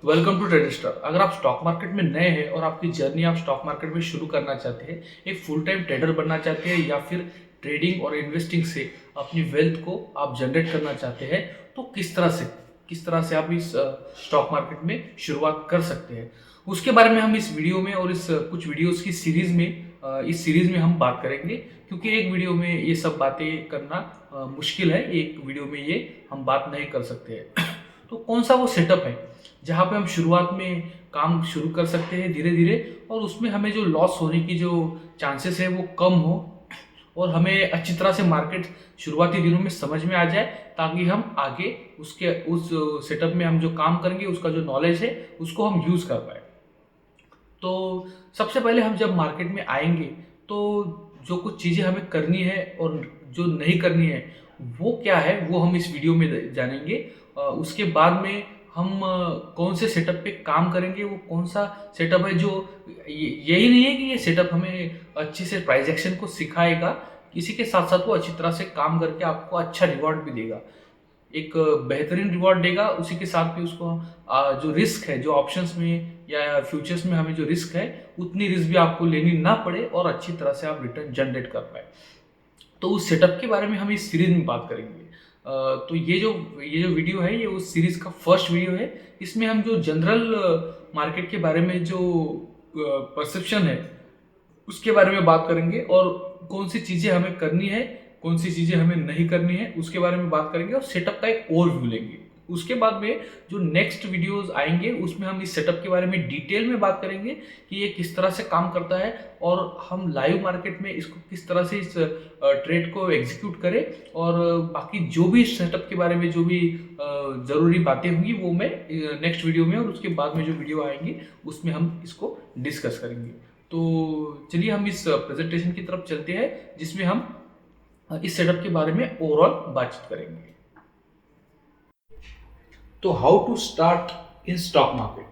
Welcome to trader star. अगर आप stock market में नए हैं और आपकी जर्नी आप स्टॉक मार्केट में शुरू करना चाहते हैं, एक फुल टाइम ट्रेडर बनना चाहते हैं या फिर ट्रेडिंग और इन्वेस्टिंग से अपनी वेल्थ को आप जनरेट करना चाहते हैं, तो किस तरह से आप इस स्टॉक मार्केट में शुरुआत कर सकते हैं, उसके बारे में हम इस वीडियो में और इस कुछ वीडियोस की सीरीज में हम बात करेंगे। क्योंकि एक वीडियो में ये सब बातें करना मुश्किल है, एक वीडियो में ये हम बात नहीं कर सकते हैं। तो कौन सा वो सेटअप है जहाँ पे हम शुरुआत में काम शुरू कर सकते हैं धीरे धीरे, और उसमें हमें जो लॉस होने की जो चांसेस है वो कम हो, और हमें अच्छी तरह से मार्केट शुरुआती दिनों में समझ में आ जाए, ताकि हम आगे उसके उस सेटअप में हम जो काम करेंगे उसका जो नॉलेज है उसको हम यूज़ कर पाए। तो सबसे पहले हम जब मार्केट में आएंगे तो जो कुछ चीज़ें हमें करनी है और जो नहीं करनी है वो क्या है, वो हम इस वीडियो में जानेंगे। उसके बाद में हम कौन से सेटअप पे काम करेंगे, वो कौन सा सेटअप है जो यही नहीं है कि ये सेटअप हमें अच्छे से प्राइस एक्शन को सिखाएगा, इसी के साथ साथ वो अच्छी तरह से काम करके आपको अच्छा रिवॉर्ड भी देगा, एक बेहतरीन रिवॉर्ड देगा। उसी के साथ भी उसको जो रिस्क है, जो ऑप्शंस में या फ्यूचर्स में हमें जो रिस्क है, उतनी रिस्क भी आपको लेनी ना पड़े और अच्छी तरह से आप रिटर्न जनरेट कर पाए। तो उस सेटअप के बारे में हम इस सीरीज में बात करेंगे। तो ये जो वीडियो है ये उस सीरीज का फर्स्ट वीडियो है। इसमें हम जो जनरल मार्केट के बारे में जो परसेप्शन है उसके बारे में बात करेंगे, और कौन सी चीज़ें हमें करनी है, कौन सी चीज़ें हमें नहीं करनी है, उसके बारे में बात करेंगे, और सेटअप का एक ओवरव्यू लेंगे। उसके बाद में जो नेक्स्ट वीडियोस आएंगे उसमें हम इस सेटअप के बारे में डिटेल में बात करेंगे कि ये किस तरह से काम करता है, और हम लाइव मार्केट में इसको किस तरह से इस ट्रेड को एग्जीक्यूट करें, और बाकी जो भी सेटअप के बारे में जो भी ज़रूरी बातें होंगी वो मैं नेक्स्ट वीडियो में और उसके बाद में जो वीडियो आएंगे उसमें हम इसको डिस्कस करेंगे। तो चलिए हम इस प्रेजेंटेशन की तरफ चलते हैं जिसमें हम इस सेटअप के बारे में ओवरऑल बातचीत करेंगे। तो how to start in stock market,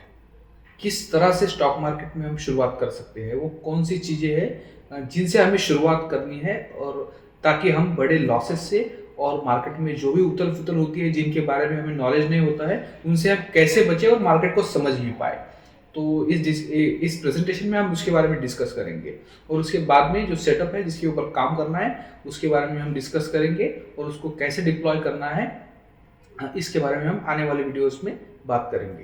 किस तरह से स्टॉक मार्केट में हम शुरुआत कर सकते हैं, वो कौन सी चीज़ें हैं जिनसे हमें शुरुआत करनी है, और ताकि हम बड़े लॉसेस से और मार्केट में जो भी उथल पुथल होती है जिनके बारे में हमें नॉलेज नहीं होता है उनसे हम कैसे बचें और मार्केट को समझ भी पाए। तो इस प्रेजेंटेशन में हम उसके बारे में डिस्कस करेंगे, और उसके बाद में जो सेटअप है जिसके ऊपर काम करना है उसके बारे में हम डिस्कस करेंगे, और उसको कैसे डिप्लॉय करना है इसके बारे में हम आने वाले वीडियोस में बात करेंगे।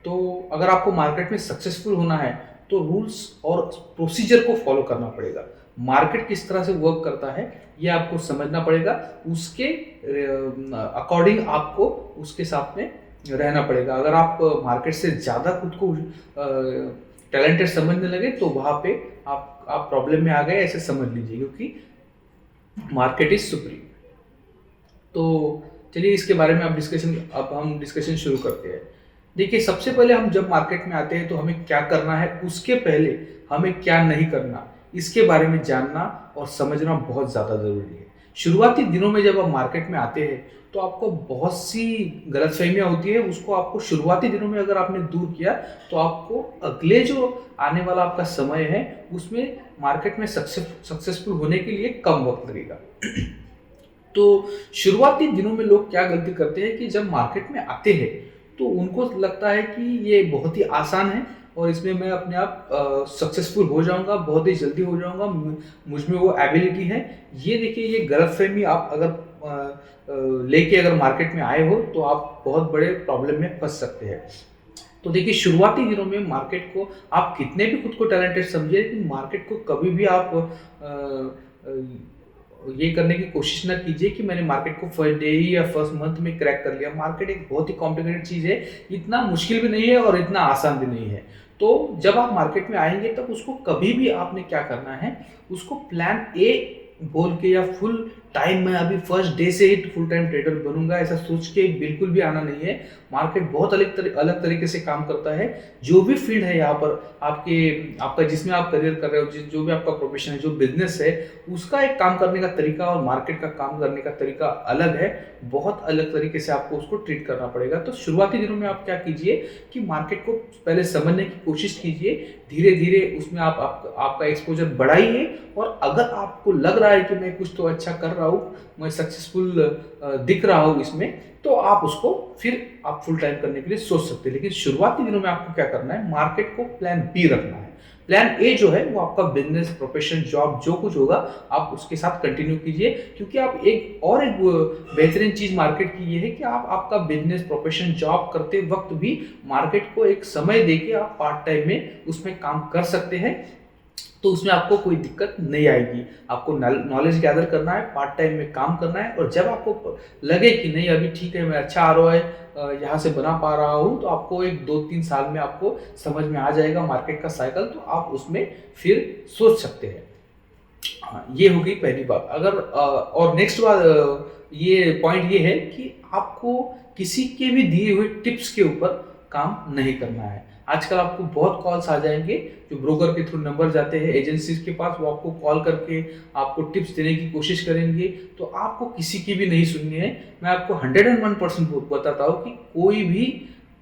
तो अगर आपको मार्केट में सक्सेसफुल होना है तो रूल्स और प्रोसीजर को फॉलो करना पड़ेगा। मार्केट किस तरह से वर्क करता है ये आपको समझना पड़ेगा, उसके अकॉर्डिंग आपको उसके साथ में रहना पड़ेगा। अगर आप मार्केट से ज़्यादा खुद को टैलेंटेड समझने लगे तो वहाँ पे आप प्रॉब्लम में आ गए ऐसे समझ लीजिए, क्योंकि मार्केट इज सुप्रीम। तो चलिए इसके बारे में अब हम डिस्कशन शुरू करते हैं। देखिए, सबसे पहले हम जब मार्केट में आते हैं तो हमें क्या करना है, उसके पहले हमें क्या नहीं करना, इसके बारे में जानना और समझना बहुत ज़्यादा ज़रूरी है। शुरुआती दिनों में जब आप मार्केट में आते हैं तो आपको बहुत सी गलतफहमियां होती है, उसको आपको शुरुआती दिनों में अगर आपने दूर किया तो आपको अगले जो आने वाला आपका समय है उसमें मार्केट में सक्सेसफुल होने के लिए कम वक्त लगेगा। तो शुरुआती दिनों में लोग क्या गलती करते हैं कि जब मार्केट में आते हैं तो उनको लगता है कि ये बहुत ही आसान है और इसमें मैं अपने आप सक्सेसफुल हो जाऊंगा, बहुत ही जल्दी हो जाऊंगा, मुझ में वो एबिलिटी है। ये देखिए, ये गलतफहमी आप अगर लेके अगर मार्केट में आए हो तो आप बहुत बड़े प्रॉब्लम में फंस सकते हैं। तो देखिए, शुरुआती दिनों में मार्केट को आप कितने भी खुद को टैलेंटेड समझिए, लेकिन मार्केट को कभी भी आप ये करने की कोशिश ना कीजिए कि मैंने मार्केट को फर्स्ट डे ही या फर्स्ट मंथ में क्रैक कर लिया। मार्केट एक बहुत ही कॉम्प्लिकेटेड चीज़ है, इतना मुश्किल भी नहीं है और इतना आसान भी नहीं है। तो जब आप मार्केट में आएंगे तब उसको कभी भी आपने क्या करना है, उसको प्लान ए बोल के या फुल टाइम में अभी फर्स्ट डे से ही फुल टाइम ट्रेडर बनूंगा ऐसा सोच के बिल्कुल भी आना नहीं है। मार्केट बहुत अलग तरीके से काम करता है। जो भी फील्ड है यहाँ पर आपका जिसमें आप करियर कर रहे हो, जो भी आपका प्रोफेशन है, जो बिजनेस है, उसका एक काम करने का तरीका और मार्केट का काम करने का तरीका अलग है। बहुत अलग तरीके से आपको उसको ट्रीट करना पड़ेगा। तो शुरुआती दिनों में आप क्या कीजिए कि मार्केट को पहले समझने की कोशिश कीजिए, धीरे धीरे उसमें आपका एक्सपोजर बढ़ाइए, और अगर आपको लग रहा रहा है कि मैं कुछ तो अच्छा कर रहा हूँ, मैं सक्सेसफुल दिख रहा हूँ इसमें, तो आप उसको फिर आप फुल टाइम करने के लिए सोच सकते हैं। लेकिन शुरुआती दिनों में आपको क्या करना है, मार्केट को प्लान बी रखना है। प्लान ए जो है वो आपका बिजनेस, प्रोफेशन, जॉब जो कुछ होगा आप उसके साथ कंटिन्यू कीजिए, क्योंकि आप एक बेहतरीन चीज मार्केट की ये है कि आप आपका बिजनेस, प्रोफेशन, जॉब करते वक्त भी मार्केट को एक समय देके आप पार्ट टाइम में उसमें काम कर सकते हैं। तो उसमें आपको कोई दिक्कत नहीं आएगी। आपको नॉलेज गैदर करना है, पार्ट टाइम में काम करना है, और जब आपको लगे कि नहीं अभी ठीक है, मैं अच्छा ROI यहाँ से बना पा रहा हूँ, तो आपको एक 2-3 साल में आपको समझ में आ जाएगा मार्केट का साइकिल, तो आप उसमें फिर सोच सकते हैं। हाँ, ये हो गई पहली बात। अगर और नेक्स्ट बात, ये पॉइंट ये है कि आपको किसी के भी दिए हुए टिप्स के ऊपर काम नहीं करना है। आजकल आपको बहुत कॉल्स आ जाएंगे, जो ब्रोकर के थ्रू नंबर जाते हैं एजेंसीज के पास, वो आपको कॉल करके आपको टिप्स देने की कोशिश करेंगे, तो आपको किसी की भी नहीं सुननी है। मैं आपको 101% बताता हूँ कि कोई भी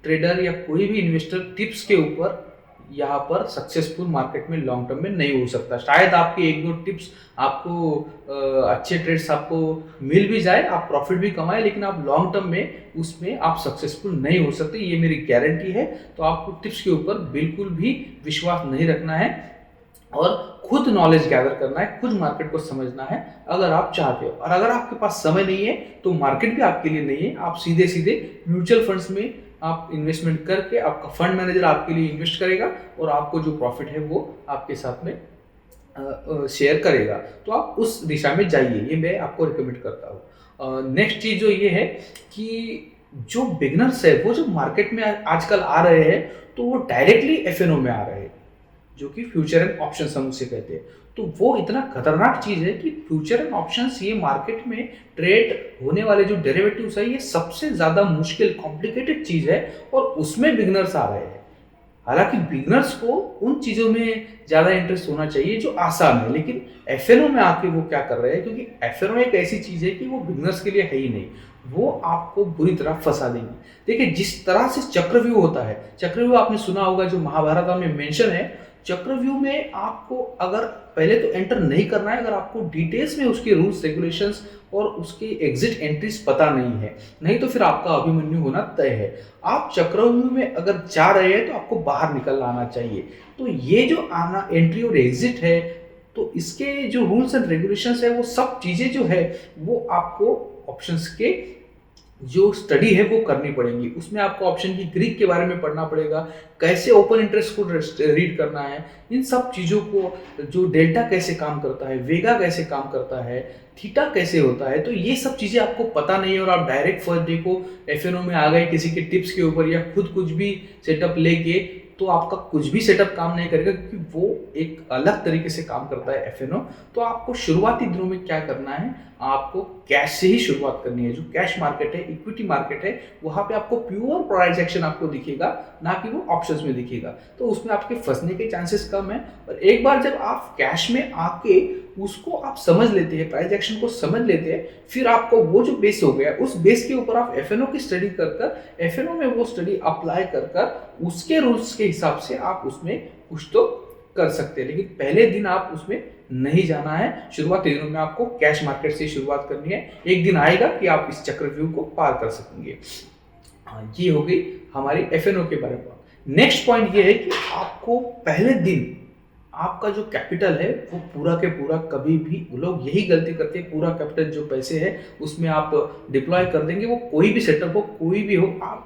ट्रेडर या कोई भी इन्वेस्टर टिप्स के ऊपर यहाँ पर सक्सेसफुल मार्केट में लॉन्ग टर्म में नहीं हो सकता। शायद आपके 1-2 टिप्स आपको अच्छे ट्रेड्स आपको मिल भी जाए, आप प्रॉफिट भी कमाए, लेकिन आप लॉन्ग टर्म में उसमें आप सक्सेसफुल नहीं हो सकते, ये मेरी गारंटी है। तो आपको टिप्स के ऊपर बिल्कुल भी विश्वास नहीं रखना है, और खुद नॉलेज गैदर करना है, खुद मार्केट को समझना है अगर आप चाहते हो। और अगर आपके पास समय नहीं है तो मार्केट भी आपके लिए नहीं है। आप सीधे सीधे म्यूचुअल फंड्स में आप इन्वेस्टमेंट करके, आपका फंड मैनेजर आपके लिए इन्वेस्ट करेगा और आपको जो प्रॉफिट है वो आपके साथ में शेयर करेगा। तो आप उस दिशा में जाइए, ये मैं आपको रिकमेंड करता हूँ। नेक्स्ट चीज जो ये है कि जो बिगनर्स है वो जो मार्केट में आजकल आ रहे हैं, तो वो डायरेक्टली FNO में आ रहे हैं, जो कि फ्यूचर एंड ऑप्शंस हम उसे कहते हैं। तो वो इतना खतरनाक चीज है कि फ्यूचर एंड ऑप्शंस, ये मार्केट में ट्रेड होने वाले जो डेरिवेटिव्स है, ये सबसे ज्यादा मुश्किल, कॉम्प्लिकेटेड चीज है, और उसमें बिगनर्स आ रहे हैं। हालांकि बिगनर्स को उन चीजों में ज्यादा इंटरेस्ट होना चाहिए जो आसान है, लेकिन FNO में आके वो क्या कर रहे हैं, क्योंकि FNO एक ऐसी चीज है कि वो बिगनर्स के लिए है ही नहीं, वो आपको बुरी तरह फंसा देंगी। देखिए, जिस तरह से चक्रव्यूह होता है, चक्रव्यूह आपने सुना होगा, जो महाभारत में मेंशन है, चक्रव्यूह में आपको अगर पहले तो एंटर नहीं करना है अगर आपको डिटेल्स में उसके रूल्स, रेगुलेशंस और उसके एग्जिट एंट्रीज पता नहीं है, नहीं तो फिर आपका अभिमन्यु होना तय है। आप चक्रव्यूह में अगर जा रहे हैं तो आपको बाहर निकल आना चाहिए। तो ये जो आना, एंट्री और एग्जिट है, तो इसके जो रूल्स एंड रेगुलेशंस है, वो सब चीजें जो है वो आपको ऑप्शंस के जो स्टडी है वो करनी पड़ेगी। उसमें आपको ऑप्शन की ग्रीक के बारे में पढ़ना पड़ेगा, कैसे ओपन इंटरेस्ट को रीड करना है, इन सब चीज़ों को, जो डेल्टा कैसे काम करता है, वेगा कैसे काम करता है, थीटा कैसे होता है, तो ये सब चीज़ें आपको पता नहीं है और आप डायरेक्ट फर्स्ट डे को FNO में आ गए किसी के टिप्स के ऊपर या खुद कुछ भी सेटअप लेके, तो आपका कुछ भी सेटअप काम नहीं करेगा, क्योंकि वो एक अलग तरीके से काम करता है FNO। तो आपको शुरुआती दिनों में क्या करना है, आपको कैश से ही शुरुआत करनी है। जो कैश मार्केट है, इक्विटी मार्केट है, वहां पे आपको प्योर प्राइस एक्शन आपको दिखेगा, ना कि वो ऑप्शंस में दिखेगा। तो उसमें आपके फंसने के चांसेस कम है। और एक बार जब आप कैश में आके उसको आप समझ लेते हैं, प्राइस एक्शन को समझ लेते हैं, फिर आपको वो जो बेस हो गया, उस बेस के ऊपर आप FNO की स्टडी कर FNO में वो स्टडी अप्लाई कर उसके रूल्स के हिसाब से आप उसमें कुछ तो कर सकते हैं। लेकिन पहले दिन आप उसमें नहीं जाना है। शुरुआती दिनों में आपको कैश मार्केट से शुरुआत करनी है। एक दिन आएगा कि आप इस चक्रव्यूह को पार कर सकेंगे। ये हो गई हमारी FNO के बारे में। नेक्स्ट पॉइंट ये है कि आपको पहले दिन आपका जो कैपिटल है वो पूरा के पूरा, कभी भी लोग यही गलती करते हैं, पूरा कैपिटल जो पैसे है उसमें आप डिप्लॉय कर देंगे। वो कोई भी सेटअप हो, कोई भी हो, आप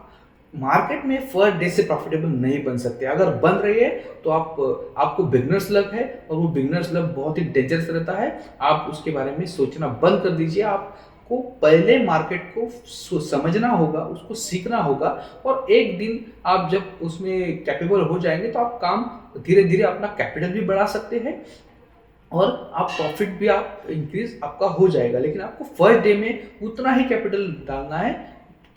मार्केट में फर्स्ट डे से प्रॉफिटेबल नहीं बन सकते। अगर बन रही है तो आपको बिगनर्स लक है, और वो बिगनर्स लक बहुत ही डेंजरस रहता है। आप उसके बारे में सोचना बंद कर दीजिए। आपको पहले मार्केट को समझना होगा, उसको सीखना होगा, और एक दिन आप जब उसमें कैपेबल हो जाएंगे तो आप काम धीरे धीरे अपना कैपिटल भी बढ़ा सकते हैं, और आप प्रॉफिट भी आप इंक्रीज आपका हो जाएगा। लेकिन आपको फर्स्ट डे में उतना ही कैपिटल डालना है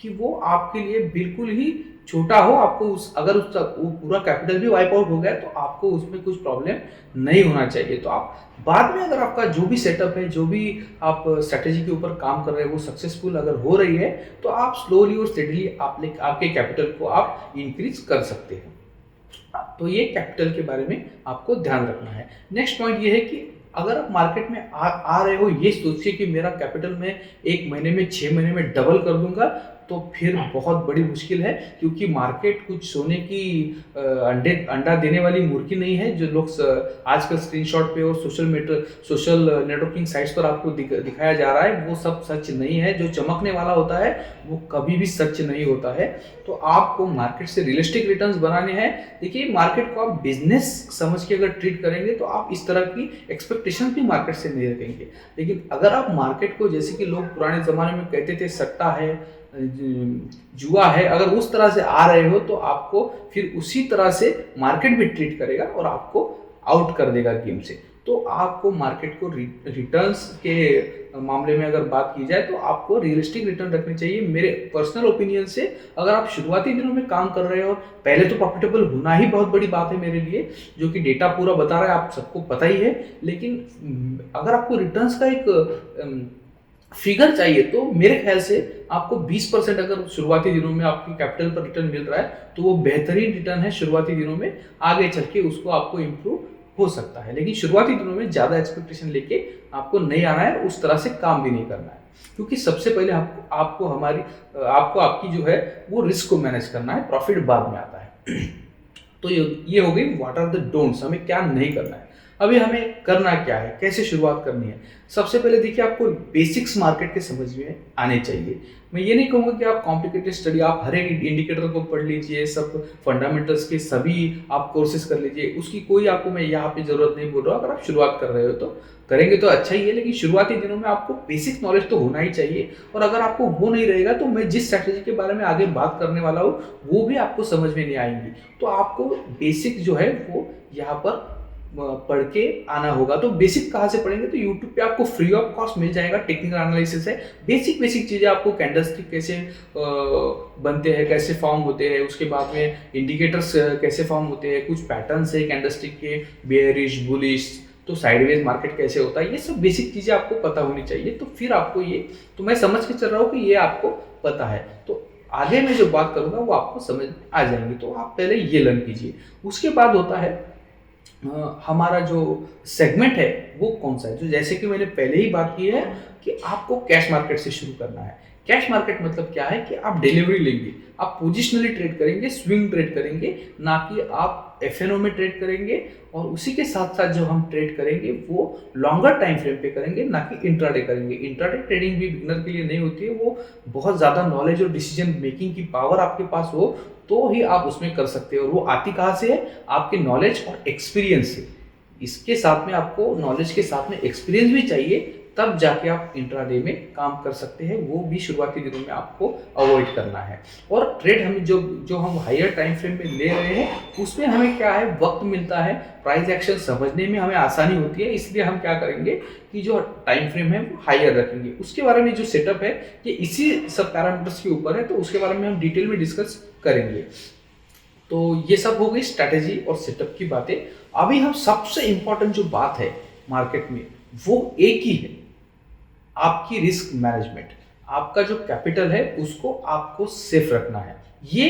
कि वो आपके लिए बिल्कुल ही छोटा हो। आपको अगर उसका वो पूरा कैपिटल भी वाइप आउट हो गया तो आपको उसमें कुछ प्रॉब्लम नहीं होना चाहिए। तो आप बाद में अगर आपका जो भी सेटअप है, जो भी आप स्ट्रेटेजी के ऊपर काम कर रहे हैं, वो सक्सेसफुल अगर हो रही है, तो आप स्लोली और स्टेडली आपके कैपिटल को आप इंक्रीज कर सकते हैं। तो ये कैपिटल के बारे में आपको ध्यान रखना है। नेक्स्ट पॉइंट ये है कि अगर आप मार्केट में आ रहे हो ये सोचिए कि मेरा कैपिटल मैं 1 महीने में 6 महीने में डबल कर दूंगा, तो फिर बहुत बड़ी मुश्किल है, क्योंकि मार्केट कुछ सोने की अंडा देने वाली मुर्गी नहीं है जो लोग आजकल स्क्रीनशॉट पे और सोशल नेटवर्किंग साइट्स पर आपको दिखाया जा रहा है, वो सब सच नहीं है। जो चमकने वाला होता है वो कभी भी सच नहीं होता है। तो आपको मार्केट से रियलिस्टिक रिटर्न्स बनाने हैं। देखिए, मार्केट को आप बिजनेस समझ के अगर ट्रीट करेंगे तो आप इस तरह की एक्सपेक्टेशन भी मार्केट से नहीं रखेंगे। लेकिन अगर आप मार्केट को, जैसे कि लोग पुराने ज़माने में कहते थे सट्टा है, जुआ है, अगर उस तरह से आ रहे हो तो आपको फिर उसी तरह से मार्केट भी ट्रीट करेगा और आपको आउट कर देगा गेम से। तो आपको मार्केट को रिटर्न्स के मामले में अगर बात की जाए तो आपको रियलिस्टिक रिटर्न रखने चाहिए। मेरे पर्सनल ओपिनियन से अगर आप शुरुआती दिनों में काम कर रहे हो, पहले तो प्रॉफिटेबल होना ही बहुत बड़ी बात है मेरे लिए, जो कि डेटा पूरा बता रहा है, आप सबको पता ही है। लेकिन अगर आपको रिटर्न्स का एक फिगर चाहिए तो मेरे ख्याल से आपको 20% अगर शुरुआती दिनों में आपकी कैपिटल पर रिटर्न मिल रहा है तो वो बेहतरीन रिटर्न है शुरुआती दिनों में। आगे चल के उसको आपको इम्प्रूव हो सकता है, लेकिन शुरुआती दिनों में ज़्यादा एक्सपेक्टेशन लेके आपको नहीं आना है, उस तरह से काम भी नहीं करना है। क्योंकि सबसे पहले आपको आपकी जो है वो रिस्क को मैनेज करना है, प्रॉफिट बाद में आता है। तो ये हो गई व्हाट आर द डोंट्स, हमें क्या नहीं करना है। अभी हमें करना क्या है, कैसे शुरुआत करनी है। सबसे पहले देखिए, आपको बेसिक्स मार्केट के समझ में आने चाहिए। मैं ये नहीं कहूँगा कि आप कॉम्प्लिकेटेड स्टडी, आप हर एक इंडिकेटर को पढ़ लीजिए, सब फंडामेंटल्स के सभी आप कोर्सेज कर लीजिए, उसकी कोई आपको मैं यहाँ पे ज़रूरत नहीं बोल रहा हूँ। अगर आप शुरुआत कर रहे हो तो करेंगे तो अच्छा ही है, लेकिन शुरुआती दिनों में आपको बेसिक नॉलेज तो होना ही चाहिए। और अगर आपको वो नहीं रहेगा तो मैं जिस स्ट्रैटेजी के बारे में आगे बात करने वाला हूँ वो भी आपको समझ में नहीं आएंगी। तो आपको बेसिक जो है वो यहाँ पर पढ़ के आना होगा। तो बेसिक कहाँ से पढ़ेंगे, तो यूट्यूब पे आपको फ्री ऑफ कॉस्ट मिल जाएगा। टेक्निकल एनालिसिस है, बेसिक चीज़ें आपको, कैंडलस्टिक कैसे बनते हैं, कैसे फॉर्म होते हैं, उसके बाद में इंडिकेटर्स कैसे फॉर्म होते हैं, कुछ पैटर्न्स है कैंडलस्टिक के, बेयरिश बुलिश, तो साइडवेज मार्केट कैसे होता है, ये सब बेसिक चीज़ें आपको पता होनी चाहिए। तो फिर आपको ये, तो मैं समझ के चल रहा हूँ कि ये आपको पता है, तो आगे मैं जो बात करूँगा वो आपको समझ आ जाएंगी। तो आप पहले ये लर्न कीजिए। उसके बाद होता है हमारा जो सेगमेंट है वो कौन सा है। जो जैसे कि मैंने पहले ही बात की है कि आपको कैश मार्केट से शुरू करना है। कैश मार्केट मतलब क्या है कि आप डिलीवरी लेंगे, आप पोजिशनली ट्रेड करेंगे, स्विंग ट्रेड करेंगे, ना कि आप एफएनओ में ट्रेड करेंगे। और उसी के साथ साथ जो हम ट्रेड करेंगे वो लॉन्गर टाइम फ्रेम पे करेंगे, ना कि इंट्राडे करेंगे। इंट्राडे ट्रेडिंग भी बिगनर के लिए नहीं होती है, वो बहुत ज़्यादा नॉलेज और डिसीजन मेकिंग की पावर आपके पास हो तो ही आप उसमें कर सकते हो। और वो आती कहाँ से है, आपके नॉलेज और एक्सपीरियंस से। इसके साथ में आपको नॉलेज के साथ में एक्सपीरियंस भी चाहिए, तब जाके आप इंट्राडे में काम कर सकते हैं। वो भी शुरुआती दिनों में आपको अवॉइड करना है। और ट्रेड हम जो हम हायर टाइम फ्रेम में ले रहे हैं उसमें हमें क्या है, वक्त मिलता है, प्राइस एक्शन समझने में हमें आसानी होती है। इसलिए हम क्या करेंगे कि जो टाइम फ्रेम है वो हायर रखेंगे। उसके बारे में जो सेटअप है ये इसी सब पैरामीटर्स के ऊपर है, तो उसके बारे में हम डिटेल में डिस्कस करेंगे। तो ये सब हो गई स्ट्रैटेजी और सेटअप की बातें। अभी हम सबसे इंपॉर्टेंट जो बात है मार्केट में वो एक ही है, आपकी रिस्क मैनेजमेंट। आपका जो कैपिटल है उसको आपको सेफ रखना है। ये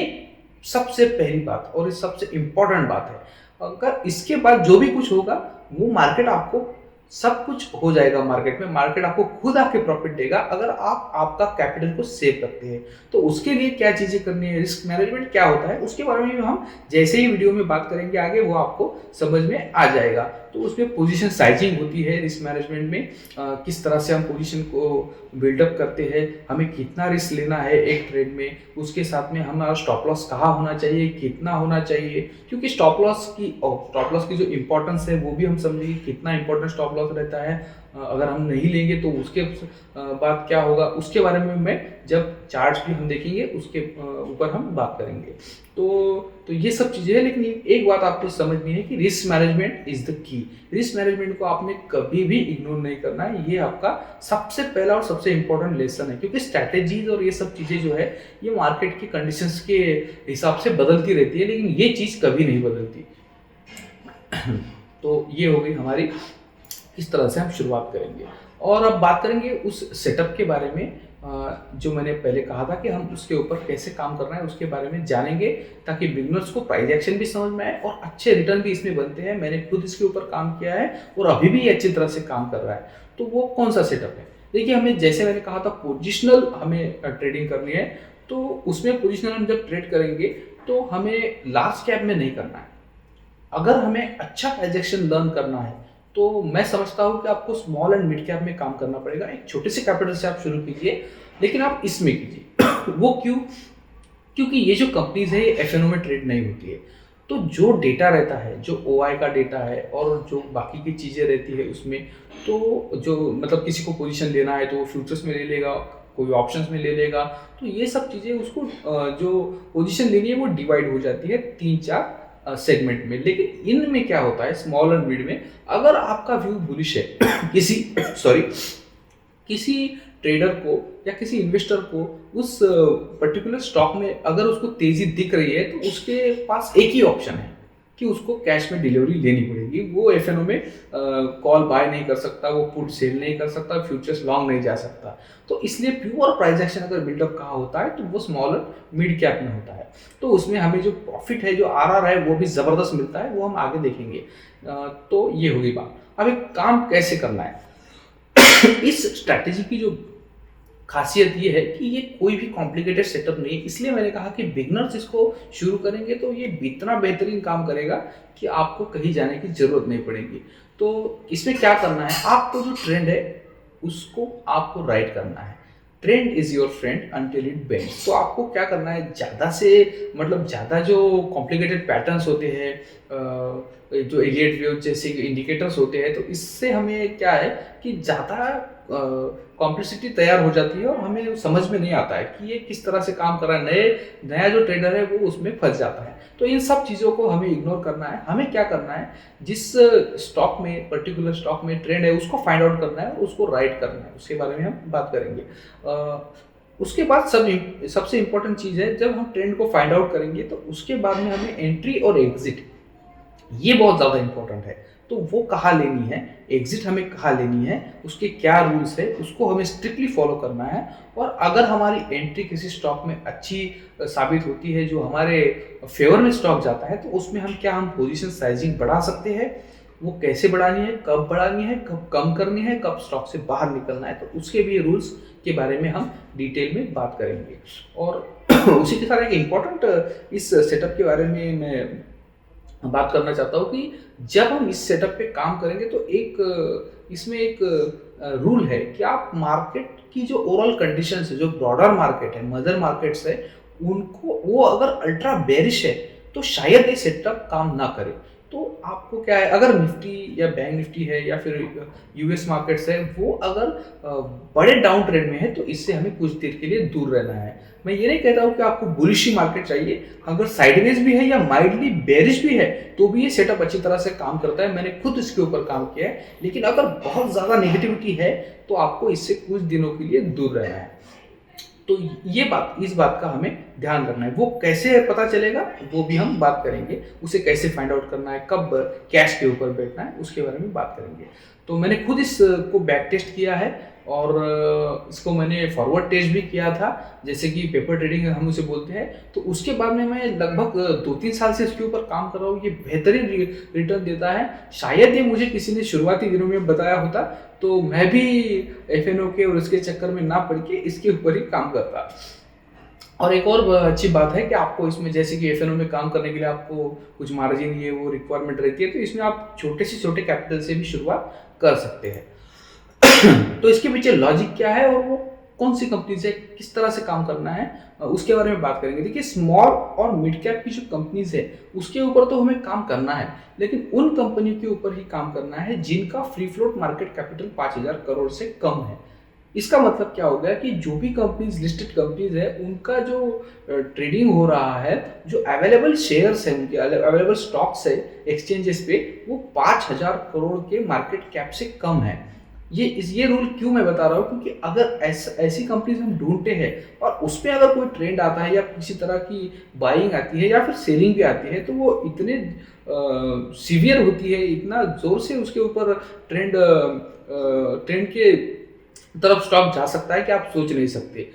सबसे पहली बात और ये सबसे इंपॉर्टेंट बात है। अगर इसके बाद जो भी कुछ होगा वो मार्केट आपको, सब कुछ हो जाएगा मार्केट में, मार्केट आपको खुद आपके प्रॉफिट देगा अगर आप आपका कैपिटल को सेव रखते हैं। तो उसके लिए क्या चीज़ें करनी है, रिस्क मैनेजमेंट क्या होता है, उसके बारे में हम जैसे ही वीडियो में बात करेंगे आगे वो आपको समझ में आ जाएगा। तो उसमें पोजीशन साइजिंग होती है रिस्क मैनेजमेंट में, किस तरह से हम पोजीशन को बिल्डअप करते हैं, हमें कितना रिस्क लेना है एक ट्रेड में, उसके साथ में हमारा स्टॉप लॉस कहाँ होना चाहिए, कितना होना चाहिए। क्योंकि स्टॉप लॉस की जो इंपॉर्टेंस है वो भी हम समझेंगे, कितना इंपॉर्टेंट स्टॉप लॉस रहता है। अगर हम नहीं लेंगे तो उसके बाद क्या होगा, उसके बारे में मैं जब चार्ट्स भी हम देखेंगे उसके ऊपर हम बात करेंगे। तो ये सब चीज़ें हैं। लेकिन एक बात आपको समझनी है कि risk management is the key. Risk management को आपने कभी भी इग्नोर नहीं करना है। ये आपका सबसे पहला और सबसे इंपॉर्टेंट लेसन है, क्योंकि स्ट्रैटेजीज और ये सब चीज़ें जो है ये मार्केट की कंडीशंस के हिसाब से बदलती रहती है, लेकिन ये चीज़ कभी नहीं बदलती। तो ये हो गई हमारी, किस तरह से हम शुरुआत करेंगे। और अब बात करेंगे उस सेटअप के बारे में जो मैंने पहले कहा था कि हम उसके ऊपर कैसे काम करना है उसके बारे में जानेंगे, ताकि बिगिनर्स को प्राइस एक्शन भी समझ में आए और अच्छे रिटर्न भी इसमें बनते हैं। मैंने खुद इसके ऊपर काम किया है और अभी भी ये अच्छी तरह से काम कर रहा है। तो वो कौन सा सेटअप है? देखिए, हमें जैसे मैंने कहा था पोजिशनल हमें ट्रेडिंग करनी है, तो उसमें पोजिशनल हम जब ट्रेड करेंगे तो हमें लार्ज कैप में नहीं करना है। अगर हमें अच्छा ट्रांजेक्शन लर्न करना है तो मैं समझता हूँ कि आपको स्मॉल एंड मिड कैप में काम करना पड़ेगा। एक छोटे से कैपिटल से आप शुरू कीजिए, लेकिन आप इसमें कीजिए। वो क्यों? क्योंकि ये जो कंपनीज है ये एफएनओ में ट्रेड नहीं होती है। तो जो डेटा रहता है, जो ओआई का डेटा है और जो बाकी की चीज़ें रहती है उसमें, तो जो मतलब किसी को पोजीशन लेना है तो वो फ्यूचर्स में ले लेगा, कोई ऑप्शंस में ले लेगा। तो ये सब चीज़ें उसको जो पोजीशन लेनी है वो डिवाइड हो जाती है 3-4 सेगमेंट में। लेकिन इनमें क्या होता है, स्मॉल एंड मिड में, अगर आपका व्यू बुलिश है किसी सॉरी किसी ट्रेडर को या किसी इन्वेस्टर को उस पर्टिकुलर स्टॉक में अगर उसको तेजी दिख रही है तो उसके पास एक ही ऑप्शन है कि उसको कैश में डिलीवरी लेनी पड़ेगी। वो एफएनओ में कॉल बाय नहीं कर सकता, वो पुट सेल नहीं कर सकता, फ्यूचर्स लॉन्ग नहीं जा सकता। तो इसलिए प्योर प्राइस एक्शन अगर बिल्डअप कहाँ होता है तो वो स्मॉल मिड कैप में होता है। तो उसमें हमें जो प्रॉफिट है, जो आरआर है, वो भी ज़बरदस्त मिलता है, वो हम आगे देखेंगे। तो ये होगी बात। अब एक काम कैसे करना है। इस स्ट्रैटेजी की जो खासियत ये है कि ये कोई भी कॉम्प्लिकेटेड सेटअप नहीं है, इसलिए मैंने कहा कि बिगनर्स इसको शुरू करेंगे तो ये इतना बेहतरीन काम करेगा कि आपको कहीं जाने की जरूरत नहीं पड़ेगी। तो इसमें क्या करना है, आपको जो ट्रेंड है उसको आपको राइट करना है। Trend is your friend until it bends. तो आपको क्या करना है, ज़्यादा से मतलब ज़्यादा जो कॉम्प्लिकेटेड पैटर्न्स होते हैं, जो एलियट वेव जैसे इंडिकेटर्स होते हैं, तो इससे हमें क्या है कि ज़्यादा कॉम्प्लेक्सिटी तैयार हो जाती है और हमें समझ में नहीं आता है कि ये किस तरह से काम कर रहा है। नया जो ट्रेडर है वो उसमें फंस जाता है। तो इन सब चीज़ों को हमें इग्नोर करना है। हमें क्या करना है, जिस स्टॉक में, पर्टिकुलर स्टॉक में ट्रेंड है उसको फाइंड आउट करना है और उसको राइट करना है। उसके बारे में हम बात करेंगे। उसके बाद सबसे इम्पोर्टेंट चीज़ है, जब हम ट्रेंड को फाइंड आउट करेंगे तो उसके बाद में हमें एंट्री और एग्जिट, ये बहुत ज़्यादा इंपॉर्टेंट है। तो वो कहाँ लेनी है, एग्जिट हमें कहाँ लेनी है, उसके क्या रूल्स है, उसको हमें स्ट्रिक्टली फॉलो करना है। और अगर हमारी एंट्री किसी स्टॉक में अच्छी साबित होती है, जो हमारे फेवर में स्टॉक जाता है, तो उसमें हम पोजीशन साइजिंग बढ़ा सकते हैं। वो कैसे बढ़ानी है, कब बढ़ानी है, कब कम करनी है, कब स्टॉक से बाहर निकलना है, तो उसके भी रूल्स के बारे में हम डिटेल में बात करेंगे। और उसी के साथ एक इम्पॉर्टेंट इस सेटअप के बारे में मैं बात करना चाहता हूँ कि जब हम इस सेटअप पे काम करेंगे तो इसमें एक रूल है कि आप मार्केट की जो ओवरऑल कंडीशंस है, जो ब्रॉडर मार्केट है, मदर मार्केट्स है, उनको वो अगर अल्ट्रा बेरिश है तो शायद ये सेटअप काम ना करे। तो आपको क्या है, अगर निफ्टी या बैंक निफ्टी है या फिर यूएस मार्केट्स है, वो अगर बड़े डाउन ट्रेंड में है तो इससे हमें कुछ देर के लिए दूर रहना है। मैं ये नहीं कहता हूँ कि आपको बुलिश मार्केट चाहिए। अगर साइडवेज भी है या माइल्डली बेरिश भी है तो भी ये सेटअप अच्छी तरह से काम करता है। मैंने खुद इसके ऊपर काम किया है। लेकिन अगर बहुत ज़्यादा नेगेटिविटी है तो आपको इससे कुछ दिनों के लिए दूर रहना है। तो इस बात का हमें ध्यान रखना है। वो कैसे पता चलेगा वो भी हम बात करेंगे। उसे कैसे फाइंड आउट करना है, कब कैश के ऊपर बैठना है, उसके बारे में बात करेंगे। तो मैंने खुद इसको बैक टेस्ट किया है और इसको मैंने फॉरवर्ड टेस्ट भी किया था, जैसे कि पेपर ट्रेडिंग हम उसे बोलते हैं। तो उसके बाद में मैं लगभग 2-3 साल से इसके ऊपर काम कर रहा हूँ। ये बेहतरीन रिटर्न देता है। शायद ये मुझे किसी ने शुरुआती दिनों में बताया होता तो मैं भी एफएनओ के और उसके चक्कर में ना पड़ के इसके ऊपर ही काम करता। और एक और अच्छी बात है कि आपको इसमें, जैसे कि एफएनओ में काम करने के लिए आपको कुछ मार्जिन ये वो रिक्वायरमेंट रहती है, तो इसमें आप छोटे से छोटे कैपिटल से भी शुरुआत कर सकते हैं। तो इसके पीछे लॉजिक क्या है और वो कौन सी कंपनी से किस तरह से काम करना है, उसके बारे में बात करेंगे। देखिए, स्मॉल और मिड कैप की जो कंपनीज है उसके ऊपर तो हमें काम करना है, लेकिन उन कंपनियों के ऊपर ही काम करना है जिनका free float market capital 5,000 crore से कम है। इसका मतलब क्या हो गया कि जो भी कंपनीज, लिस्टेड कंपनीज है, उनका जो ट्रेडिंग हो रहा है, जो अवेलेबल शेयर्स है, उनके अवेलेबल स्टॉक्स है एक्सचेंजेस पे, वो 5,000 करोड़ के मार्केट कैप से कम है। ये रूल क्यों मैं बता रहा हूँ, क्योंकि अगर ऐसी कंपनीज हम ढूंढते हैं और उस पर अगर कोई ट्रेंड आता है या किसी तरह की बाइंग आती है या फिर सेलिंग भी आती है, तो वो इतने सीवियर होती है, इतना जोर से उसके ऊपर ट्रेंड के तरफ स्टॉक जा सकता है कि आप सोच नहीं सकते,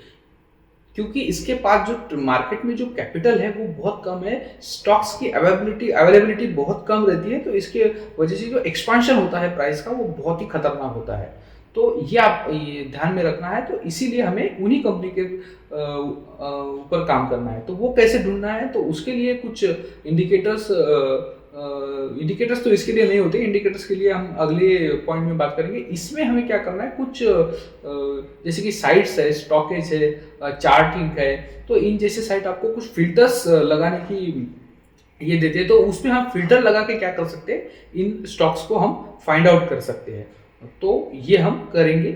क्योंकि इसके पास जो मार्केट में जो कैपिटल है वो बहुत कम है, स्टॉक्स की अवेलेबिलिटी बहुत कम रहती है, तो इसके वजह से जो एक्सपांशन होता है प्राइस का वो बहुत ही खतरनाक होता है। तो ये आप ये ध्यान में रखना है, तो इसीलिए हमें उन्हीं कंपनी के ऊपर काम करना है। तो वो कैसे ढूंढना है, तो उसके लिए कुछ इंडिकेटर्स इंडिकेटर्स तो इसके लिए नहीं होते, इंडिकेटर्स के लिए हम अगले पॉइंट में बात करेंगे। इसमें हमें क्या करना है, कुछ जैसे कि साइट्स है, स्टॉकेज है, चार्टिंग है, तो इन जैसे साइट आपको कुछ फिल्टर्स लगाने की ये देते हैं, तो उसमें हम फिल्टर लगा के क्या कर सकते हैं, इन स्टॉक्स को हम फाइंड आउट कर सकते हैं। तो ये हम करेंगे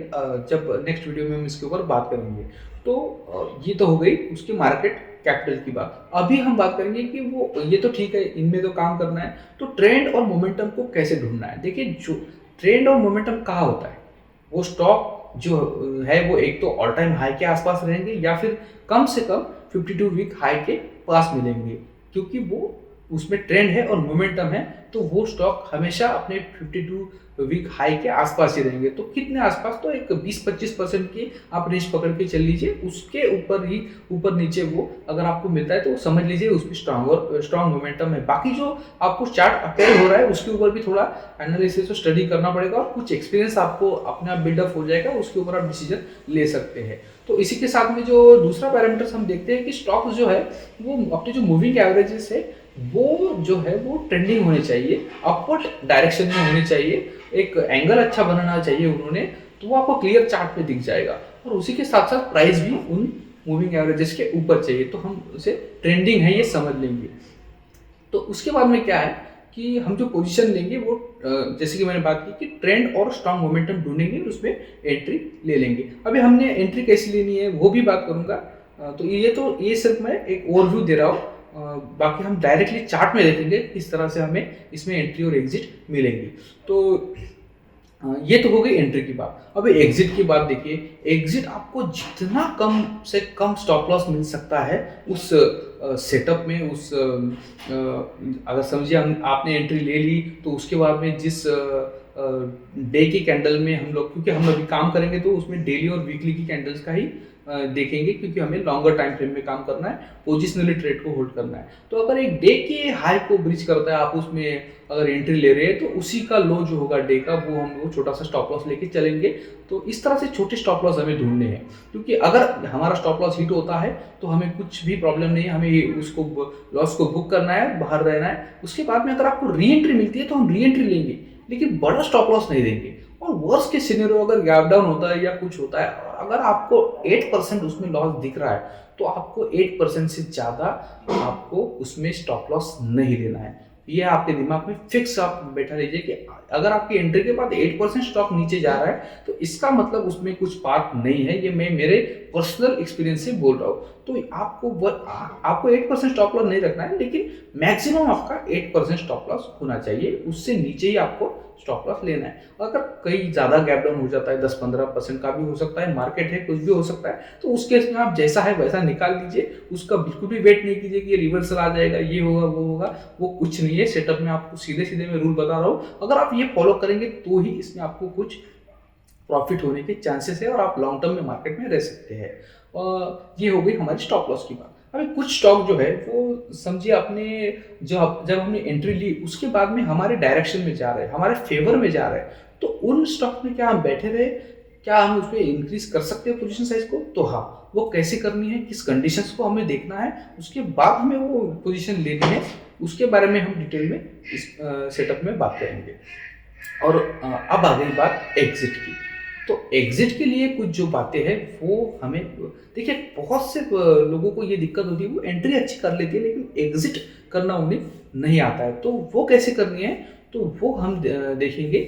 जब नेक्स्ट वीडियो में हम इसके ऊपर बात करेंगे। तो ये तो हो गई उसकी मार्केट कैपिटल की बात। अभी हम बात करेंगे कि वो ये तो ठीक है, इनमें तो काम करना है, तो ट्रेंड और मोमेंटम को कैसे ढूंढना है। देखिए, जो ट्रेंड और मोमेंटम कहाँ होता है, वो स्टॉक जो है वो एक तो ऑल टाइम हाई के आसपास रहेंगे या फिर कम से कम 52 वीक हाई के पास मिलेंगे, क्योंकि वो उसमें ट्रेंड है और मोमेंटम है, तो वो स्टॉक हमेशा अपने 52 वीक हाई के आसपास ही रहेंगे। तो कितने आसपास, तो एक 20-25% की आप रेंज पकड़ के चल लीजिए, उसके ऊपर ही ऊपर नीचे वो अगर आपको मिलता है तो समझ लीजिए उसमें स्ट्रॉन्ग मोमेंटम है। बाकी जो आपको चार्ट अपेयर हो रहा है उसके ऊपर भी थोड़ा एनालिसिस और स्टडी करना पड़ेगा, और कुछ एक्सपीरियंस आपको अपना बिल्डअप हो जाएगा, उसके ऊपर आप डिसीजन ले सकते हैं। तो इसी के साथ में जो दूसरा पैरामीटर्स हम देखते हैं कि स्टॉक्स जो है वो अपने जो मूविंग एवरेजेस है वो जो है वो ट्रेंडिंग होने चाहिए, अपवर्ड डायरेक्शन में होने चाहिए, एक एंगल अच्छा बनाना चाहिए उन्होंने, तो वो आपको क्लियर चार्ट पे दिख जाएगा। और उसी के साथ साथ प्राइस भी उन मूविंग एवरेजेस के ऊपर चाहिए, तो हम उसे ट्रेंडिंग है ये समझ लेंगे। तो उसके बाद में क्या है कि हम जो पोजीशन लेंगे वो जैसे कि मैंने बात की कि ट्रेंड और स्ट्रॉन्ग मोमेंटम ढूंढेंगे, उसमें एंट्री ले लेंगे। अभी हमने एंट्री कैसे लेनी है वो भी बात करूंगा। तो ये सिर्फ मैं एक ओवरव्यू दे रहा हूँ, बाकी हम डायरेक्टली चार्ट में देखेंगे किस तरह से हमें इसमें एंट्री और एग्जिट मिलेंगी। तो ये तो हो गई एंट्री की बात। अब एग्जिट की बात देखिए, एग्जिट आपको जितना कम से कम स्टॉप लॉस मिल सकता है उस सेटअप में, उस अगर समझिए हम आपने एंट्री ले ली, तो उसके बाद में जिस डे की कैंडल में हम लोग, क्योंकि हम अभी काम करेंगे तो उसमें डेली और वीकली की कैंडल्स का ही देखेंगे, क्योंकि हमें लॉन्गर टाइम फ्रेम में काम करना है, पोजिशनली ट्रेड को होल्ड करना है। तो अगर एक डे के हाई को ब्रिज करता है, आप उसमें अगर एंट्री ले रहे हैं, तो उसी का लो जो होगा डे का, वो हम लोग छोटा सा स्टॉप लॉस लेके चलेंगे। तो इस तरह से छोटे स्टॉप लॉस हमें ढूंढने हैं, क्योंकि अगर हमारा स्टॉप लॉस हिट होता है तो हमें कुछ भी प्रॉब्लम नहीं है, हमें उसको लॉस को बुक करना है, बाहर रहना है। उसके बाद में अगर आपको री एंट्री मिलती है तो हम री एंट्री लेंगे, लेकिन बड़ा स्टॉप लॉस नहीं देंगे। और वर्स्ट के सिनेरियो अगर गैप डाउन होता है या कुछ होता है, अगर आपको 8% उसमें लॉस दिख रहा है, तो आपको 8% से ज़्यादा आपको उसमें स्टॉप लॉस नहीं लेना है। ये आपके दिमाग में फिक्स आप बैठा लीजिए कि अगर आपकी एंट्री के बाद 8% स्टॉक नीचे जा रहा है तो इसका मतलब उसमें कुछ पार्ट नहीं है। ये मैं मेरे पर्सनल एक्सपीरियंस से बोल रहा हूँ। तो आपको 8% स्टॉप लॉस नहीं रखना है, लेकिन मैक्सिमम आपका 8% स्टॉप लॉस होना चाहिए, उससे नीचे ही आपको स्टॉप लॉस लेना है। अगर कहीं ज़्यादा गैप डाउन हो जाता है, 10-15% का भी हो सकता है, मार्केट है, कुछ भी हो सकता है, तो उस केस में आप जैसा है वैसा निकाल दीजिए, उसका बिल्कुल भी वेट नहीं कीजिए कि ये रिवर्सल आ जाएगा, ये होगा वो होगा, वो कुछ नहीं है। सेटअप में आपको सीधे सीधे मैं रूल बता रहा हूँ, अगर आप ये फॉलो करेंगे तो ही इसमें आपको कुछ प्रॉफिट होने के चांसेस है और आप लॉन्ग टर्म में मार्केट में रह सकते हैं। और ये हो गई हमारी स्टॉप लॉस की बात। अभी कुछ स्टॉक जो है वो समझिए अपने जब हमने एंट्री ली उसके बाद में हमारे डायरेक्शन में जा रहे हैं, हमारे फेवर में जा रहे हैं, तो उन स्टॉक में क्या हम बैठे रहे, क्या हम उसमें इंक्रीज कर सकते हैं पोजीशन साइज को? तो हाँ, वो कैसे करनी है, किस कंडीशंस को हमें देखना है, उसके बाद हमें वो पोजीशन लेनी है, उसके बारे में हम डिटेल में इस सेटअप में बात करेंगे। और अब आ गई बात एग्जिट की। तो एग्जिट के लिए कुछ जो बातें हैं वो हमें, देखिए बहुत से लोगों को ये दिक्कत होती है, वो एंट्री अच्छी कर लेती है लेकिन एग्जिट करना उन्हें नहीं आता है। तो वो कैसे करनी है, तो वो हम देखेंगे।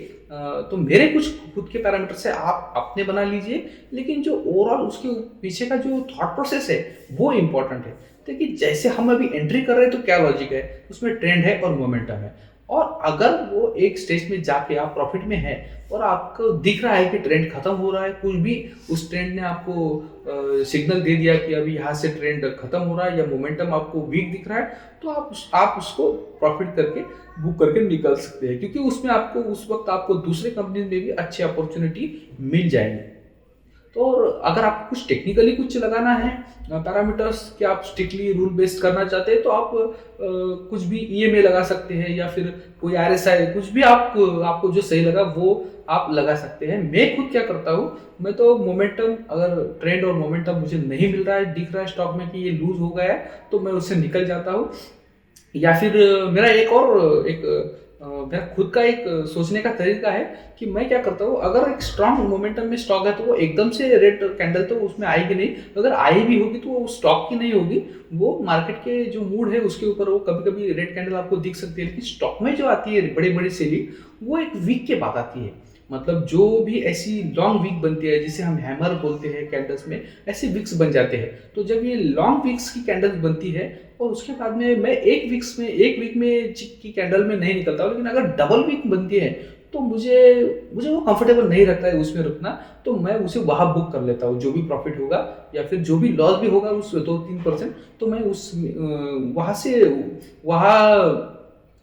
तो मेरे कुछ खुद के पैरामीटर्स है, आप अपने बना लीजिए, लेकिन जो ओवरऑल उसके पीछे का जो थॉट प्रोसेस है वो इम्पोर्टेंट है। देखिए जैसे हम अभी एंट्री कर रहे हैं तो क्या लॉजिक है, उसमें ट्रेंड है और मोमेंटम है, और अगर वो एक स्टेज में जाके आप प्रॉफिट में है और आपको दिख रहा है कि ट्रेंड खत्म हो रहा है, कुछ भी उस ट्रेंड ने आपको सिग्नल दे दिया कि अभी यहाँ से ट्रेंड खत्म हो रहा है या मोमेंटम आपको वीक दिख रहा है, तो आप उसको प्रॉफिट करके बुक करके निकल सकते हैं, क्योंकि उसमें आपको उस वक्त आपको दूसरे कंपनी में भी अच्छी अपॉर्चुनिटी मिल जाएंगे। तो और अगर आपको कुछ टेक्निकली कुछ लगाना है पैरामीटर्स कि आप स्ट्रिक्टली रूल बेस्ड करना चाहते हैं, तो आप कुछ भी ईएमए लगा सकते हैं या फिर कोई आरएसआई, कुछ भी आपको जो सही लगा वो आप लगा सकते हैं। मैं खुद क्या करता हूँ, मैं तो मोमेंटम, अगर ट्रेंड और मोमेंटम मुझे नहीं मिल रहा है, दिख रहा है स्टॉक में कि ये लूज हो गया है, तो मैं उससे निकल जाता हूँ। या फिर मेरा मेरा खुद का एक सोचने का तरीका है कि मैं क्या करता हूँ, अगर एक स्ट्रांग मोमेंटम में स्टॉक है तो वो एकदम से रेड कैंडल तो उसमें आएगी नहीं, अगर आई भी होगी तो वो स्टॉक की नहीं होगी, वो मार्केट के जो मूड है उसके ऊपर वो कभी कभी रेड कैंडल आपको दिख सकती है। लेकिन स्टॉक में जो आती है बड़ी बड़ी सेलिंग, वो एक वीक के बाद आती है। मतलब जो भी ऐसी लॉन्ग वीक बनती है जिसे हम हैमर बोलते हैं कैंडल्स में, ऐसे वीक्स बन जाते हैं। तो जब ये लॉन्ग वीक्स की कैंडल्स बनती है और उसके बाद में मैं एक वीक में की कैंडल में नहीं निकलता हूँ, लेकिन अगर डबल वीक बनती है तो मुझे वो कंफर्टेबल नहीं रहता है उसमें रुकना, तो मैं उसे वहाँ बुक कर लेता हूँ। जो भी प्रॉफिट होगा या फिर जो भी लॉस भी होगा उस 2-3%, तो मैं उस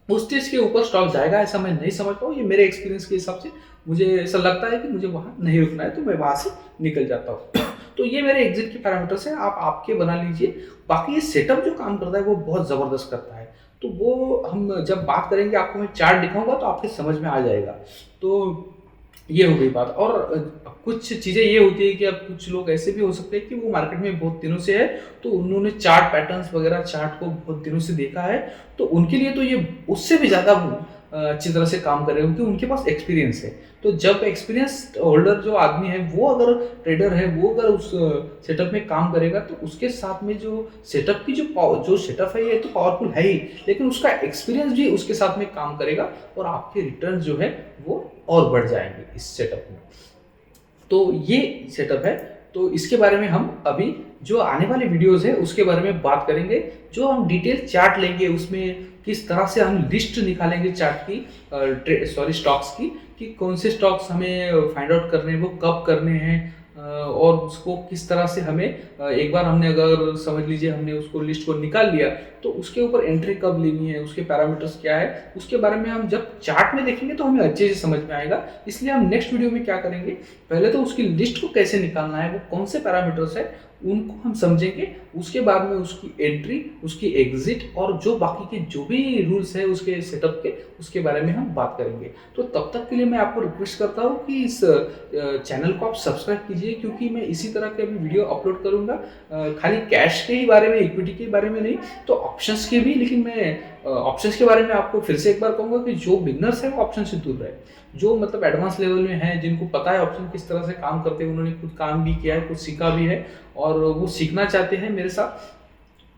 स्टेज के ऊपर स्टॉक जाएगा ऐसा मैं नहीं समझता हूँ। ये मेरे एक्सपीरियंस के हिसाब से मुझे ऐसा लगता है कि मुझे वहाँ नहीं रुकना है, तो मैं वहाँ से निकल जाता हूँ। तो ये मेरे एग्जिट के पैरामीटर्स हैं, आप आपके बना लीजिए। बाकी ये सेटअप जो काम करता है वो बहुत ज़बरदस्त करता है, तो वो हम जब बात करेंगे आपको मैं चार्ट दिखाऊंगा तो आपके समझ में आ जाएगा। तो ये हो गई बात। और कुछ चीज़ें ये होती है कि अब कुछ लोग ऐसे भी हो सकते हैं कि वो मार्केट में बहुत दिनों से है, तो उन्होंने चार्ट पैटर्न्स वगैरह चार्ट को बहुत दिनों से देखा है, तो उनके लिए तो ये उससे भी ज़्यादा अच्छी तरह से काम करेगा क्योंकि उनके पास एक्सपीरियंस है। तो जब एक्सपीरियंस होल्डर जो आदमी है, वो अगर ट्रेडर है, वो अगर उस सेटअप में काम करेगा तो उसके साथ में जो सेटअप की जो सेटअप है ये तो पावरफुल है ही, लेकिन उसका एक्सपीरियंस भी उसके साथ में काम करेगा और आपके रिटर्न जो है वो और बढ़ जाएंगे इस सेटअप में। तो ये सेटअप है। तो इसके बारे में हम अभी जो आने वाले वीडियोस है उसके बारे में बात करेंगे, जो हम डिटेल चार्ट लेंगे, उसमें किस तरह से हम लिस्ट निकालेंगे चार्ट की, स्टॉक्स की, कि कौन से स्टॉक्स हमें फाइंड आउट करने हैं, वो कब करने हैं, और उसको किस तरह से हमें एक बार हमने अगर समझ लीजिए हमने उसको लिस्ट को निकाल लिया तो उसके ऊपर एंट्री कब लेनी है, उसके पैरामीटर्स क्या है, उसके बारे में हम जब चार्ट में देखेंगे तो हमें अच्छे से समझ में आएगा। इसलिए हम नेक्स्ट वीडियो में क्या करेंगे, पहले तो उसकी लिस्ट को कैसे निकालना है, वो कौन से पैरामीटर्स है उनको हम समझेंगे, उसके बाद में उसकी एंट्री, उसकी एग्जिट और जो बाकी के जो भी रूल्स है उसके सेटअप के, उसके बारे में हम बात करेंगे। तो तब तक के लिए मैं आपको रिक्वेस्ट करता हूँ कि इस चैनल को आप सब्सक्राइब कीजिए, क्योंकि मैं इसी तरह के अभी वीडियो अपलोड करूँगा, खाली कैश के ही बारे में, इक्विटी के बारे में नहीं, तो ऑप्शंस के भी। लेकिन मैं ऑप्शंस के बारे में आपको फिर से एक बार कहूँगा कि जो बिगनर्स है वो ऑप्शन से दूर रहे, जो मतलब एडवांस लेवल में हैं, जिनको पता है ऑप्शन किस तरह से काम करते हैं, उन्होंने खुद काम भी किया है, कुछ सीखा भी है और वो सीखना चाहते हैं मेरे साथ,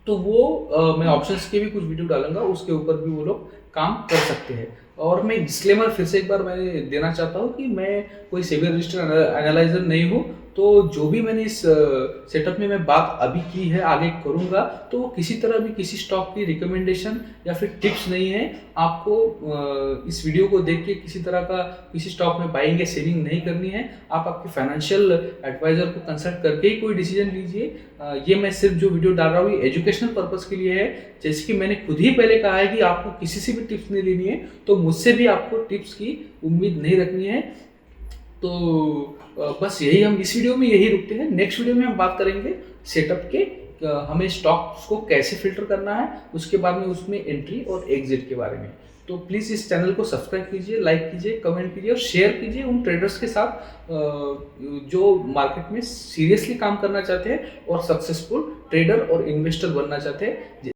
तो वो मैं ऑप्शंस के भी कुछ वीडियो डालूंगा, उसके ऊपर भी वो लोग काम कर सकते हैं। और मैं डिस्क्लेमर फिर से एक बार मैं देना चाहता हूँ कि मैं कोई सेबी रजिस्टर्ड एनालाइजर नहीं हूँ, तो जो भी मैंने इस सेटअप में मैं बात अभी की है, आगे करूँगा, तो वो किसी तरह भी किसी स्टॉक की रिकमेंडेशन या फिर टिप्स नहीं है। आपको इस वीडियो को देख के किसी तरह का किसी स्टॉक में बाइंग या सेलिंग नहीं करनी है। आप आपके फाइनेंशियल एडवाइजर को कंसल्ट करके ही कोई डिसीजन लीजिए। ये मैं सिर्फ जो वीडियो डाल रहा हूँ ये एजुकेशनल पर्पज़ के लिए है। जैसे कि मैंने खुद ही पहले कहा है कि आपको किसी से भी टिप्स नहीं लेनी है, तो मुझसे भी आपको टिप्स की उम्मीद नहीं रखनी है। तो बस यही, हम इस वीडियो में यही रुकते हैं। नेक्स्ट वीडियो में हम बात करेंगे सेटअप के, हमें स्टॉक्स को कैसे फिल्टर करना है, उसके बाद में उसमें एंट्री और एग्जिट के बारे में। तो प्लीज़ इस चैनल को सब्सक्राइब कीजिए, लाइक कीजिए, कमेंट कीजिए और शेयर कीजिए उन ट्रेडर्स के साथ जो मार्केट में सीरियसली काम करना चाहते हैं और सक्सेसफुल ट्रेडर और इन्वेस्टर बनना चाहते हैं।